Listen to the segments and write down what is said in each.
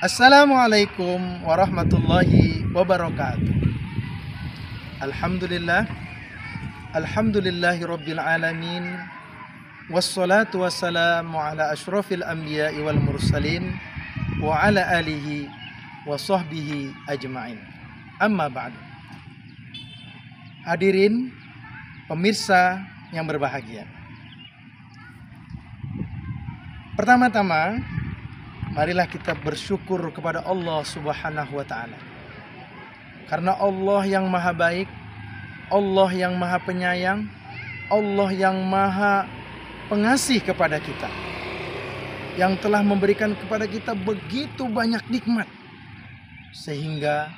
Assalamualaikum warahmatullahi wabarakatuh. Alhamdulillah, alhamdulillahi rabbil alamin. Wassalatu wassalamu ala ashrafil anbiya'i wal mursalin wa ala alihi wa sahbihi ajma'in. Amma ba'du. Hadirin pemirsa yang berbahagia. Pertama-tama, marilah kita bersyukur kepada Allah Subhanahu wa ta'ala. Karena Allah yang maha baik, Allah yang maha penyayang, Allah yang maha pengasih kepada kita, yang telah memberikan kepada kita begitu banyak nikmat, sehingga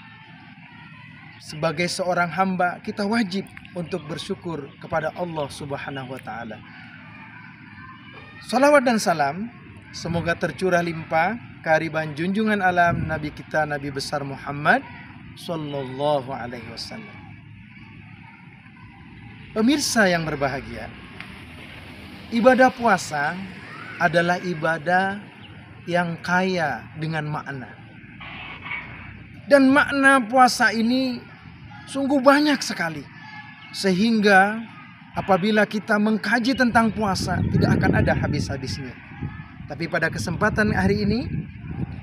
sebagai seorang hamba kita wajib untuk bersyukur kepada Allah Subhanahu wa ta'ala. Salawat dan salam semoga tercurah limpah kehadiran junjungan alam Nabi kita, Nabi besar Muhammad Sallallahu Alaihi Wasallam. Pemirsa yang berbahagia, ibadah puasa adalah ibadah yang kaya dengan makna. Dan makna puasa ini sungguh banyak sekali. Sehingga apabila kita mengkaji tentang puasa, tidak akan ada habis-habisnya. Tapi pada kesempatan hari ini,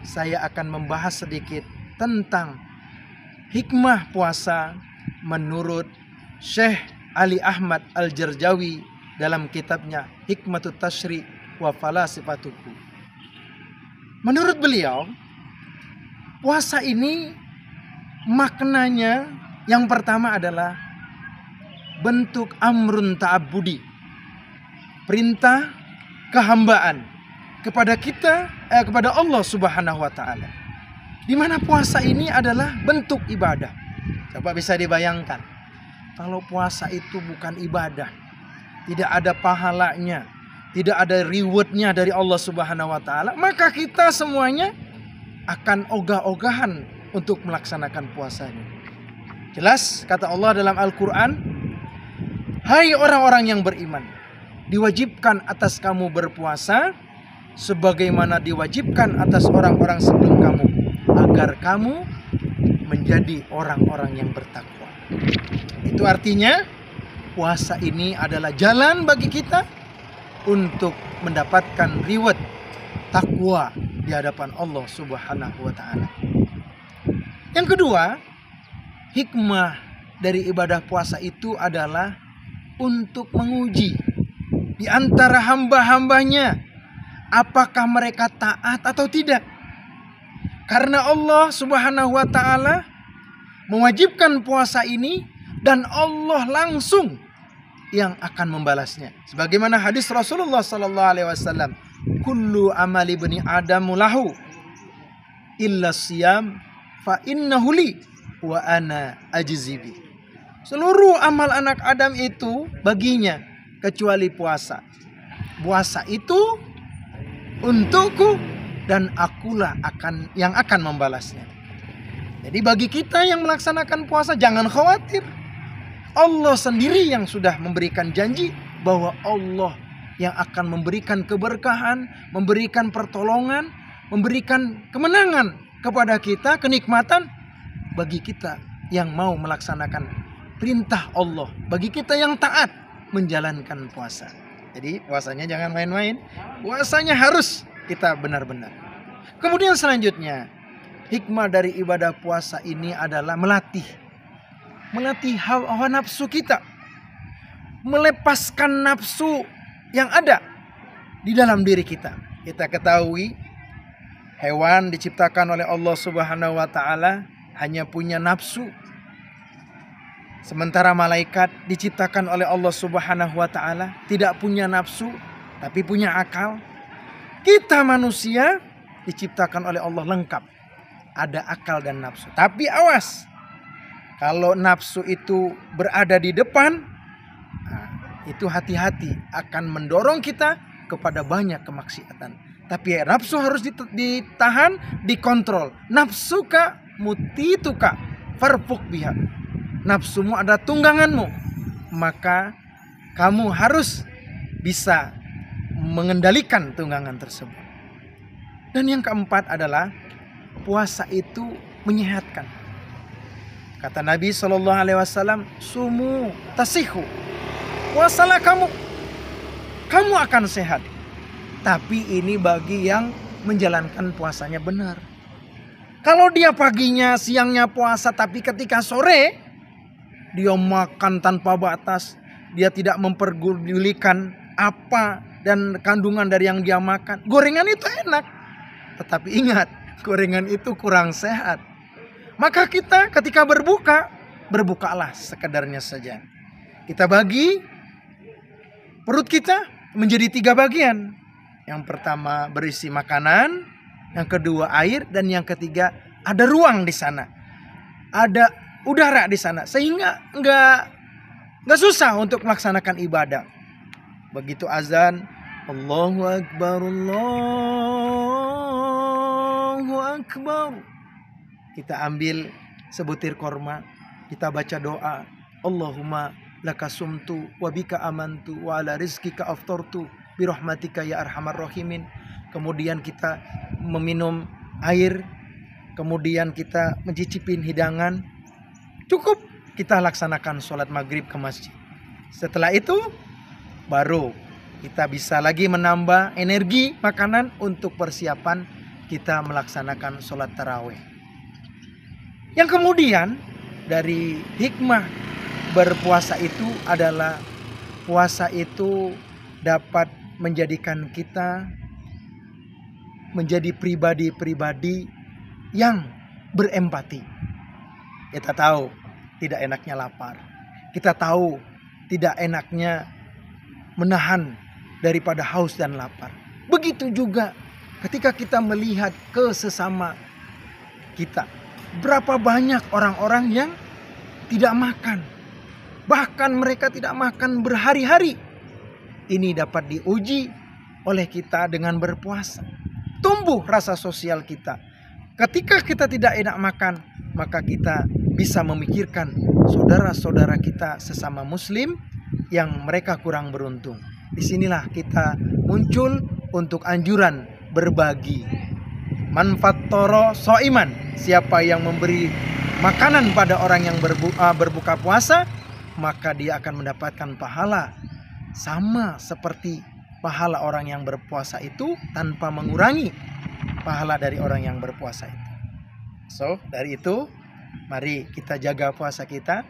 saya akan membahas sedikit tentang hikmah puasa menurut Syekh Ali Ahmad Al-Jarjawi dalam kitabnya Hikmatut Tashri' wa Falasifatuhu. Menurut beliau, puasa ini maknanya yang pertama adalah bentuk amrun ta'abbudi, perintah kehambaan kepada kita, kepada Allah Subhanahu wa ta'ala. Di mana puasa ini adalah bentuk ibadah. Coba bisa dibayangkan, kalau puasa itu bukan ibadah, tidak ada pahalanya, tidak ada rewardnya dari Allah Subhanahu wa ta'ala, maka kita semuanya akan ogah-ogahan untuk melaksanakan puasanya. Jelas kata Allah dalam Al-Quran, hai orang-orang yang beriman, diwajibkan atas kamu berpuasa sebagaimana diwajibkan atas orang-orang sebelum kamu, agar kamu menjadi orang-orang yang bertakwa. Itu artinya puasa ini adalah jalan bagi kita untuk mendapatkan reward takwa di hadapan Allah Subhanahu wa ta'ala. Yang kedua, hikmah dari ibadah puasa itu adalah untuk menguji di antara hamba-hambanya, apakah mereka taat atau tidak. Karena Allah Subhanahu wa ta'ala mewajibkan puasa ini, dan Allah langsung yang akan membalasnya. Sebagaimana hadis Rasulullah sallallahu alaihi wasallam, kullu amali bani adamu lahu illa siyam fa innahu li wa ana ajzibi. Seluruh amal anak Adam itu baginya kecuali puasa. Puasa itu untukku dan akulah yang akan membalasnya. Jadi bagi kita yang melaksanakan puasa, jangan khawatir. Allah sendiri yang sudah memberikan janji bahwa Allah yang akan memberikan keberkahan, memberikan pertolongan, memberikan kemenangan kepada kita, kenikmatan bagi kita yang mau melaksanakan perintah Allah, bagi kita yang taat menjalankan puasa. Jadi puasanya jangan main-main, puasanya harus kita benar-benar. Kemudian selanjutnya, hikmah dari ibadah puasa ini adalah melatih hawa nafsu kita, melepaskan nafsu yang ada di dalam diri kita. Kita ketahui hewan diciptakan oleh Allah Subhanahu wa ta'ala hanya punya nafsu, sementara malaikat diciptakan oleh Allah Subhanahu wa ta'ala tidak punya nafsu tapi punya akal. Kita manusia diciptakan oleh Allah lengkap, ada akal dan nafsu. Tapi awas, kalau nafsu itu berada di depan, itu hati-hati akan mendorong kita kepada banyak kemaksiatan. Tapi nafsu harus ditahan, dikontrol. Nafsuka mutituka farfuk biha. Nafsumu ada tungganganmu, maka kamu harus bisa mengendalikan tunggangan tersebut. Dan yang keempat adalah puasa itu menyehatkan. Kata Nabi SAW, sumu tasihu, puasalah kamu akan sehat. Tapi ini bagi yang menjalankan puasanya benar. Kalau dia paginya, siangnya puasa, tapi ketika sore dia makan tanpa batas, dia tidak memperdulikan apa dan kandungan dari yang dia makan. Gorengan itu enak, tetapi ingat, gorengan itu kurang sehat. Maka kita ketika berbukalah sekedarnya saja. Kita bagi perut kita menjadi 3 bagian. Yang pertama berisi makanan, yang kedua air, dan yang ketiga ada ruang di sana. Ada udara di sana, sehingga nggak susah untuk melaksanakan ibadah. Begitu azan, Allahu Akbar, Allahu Akbar, kita ambil sebutir korma, kita baca doa, Allahumma laka sumtu wa bika amantu wa ala rizkika aftartu birahmatika ya arhamar rahimin. Kemudian kita meminum air, kemudian kita mencicipin hidangan. Cukup kita laksanakan sholat maghrib ke masjid. Setelah itu baru kita bisa lagi menambah energi makanan untuk persiapan kita melaksanakan sholat tarawih. Yang kemudian dari hikmah berpuasa itu adalah puasa itu dapat menjadikan kita menjadi pribadi-pribadi yang berempati. Kita tahu tidak enaknya lapar. Kita tahu tidak enaknya menahan daripada haus dan lapar. Begitu juga ketika kita melihat ke sesama kita. Berapa banyak orang-orang yang tidak makan. Bahkan mereka tidak makan berhari-hari. Ini dapat diuji oleh kita dengan berpuasa. Tumbuh rasa sosial kita. Ketika kita tidak enak makan, maka kita bisa memikirkan saudara-saudara kita sesama muslim yang mereka kurang beruntung. Disinilah kita muncul untuk anjuran berbagi. Man fattara shaiman, siapa yang memberi makanan pada orang yang berbuka puasa, maka dia akan mendapatkan pahala sama seperti pahala orang yang berpuasa itu, tanpa mengurangi pahala dari orang yang berpuasa itu. So, dari itu mari kita jaga puasa kita.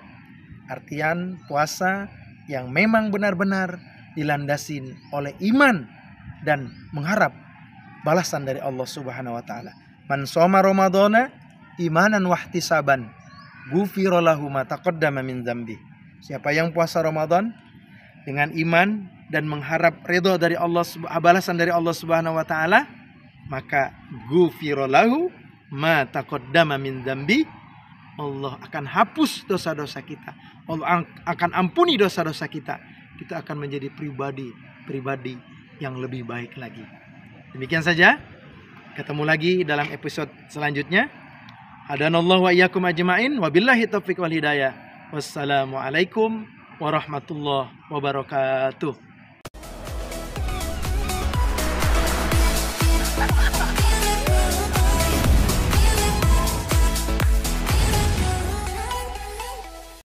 Artian puasa yang memang benar-benar dilandasin oleh iman dan mengharap balasan dari Allah Subhanahu wa taala. Man shoma ramadhana imanan wahtisaban, ghufira lahu ma taqaddama min dzambi. Siapa yang puasa Ramadan dengan iman dan mengharap ridha dari Allah, balasan dari Allah Subhanahu wa taala, maka ghufira lahu ma taqaddama min dzambi. Allah akan hapus dosa-dosa kita. Allah akan ampuni dosa-dosa kita. Kita akan menjadi pribadi yang lebih baik lagi. Demikian saja. Ketemu lagi dalam episode selanjutnya. Hadanallahu wa iyyakum ajma'in. Wabillahi taufiq wal hidayah. Wassalamualaikum warahmatullahi wabarakatuh.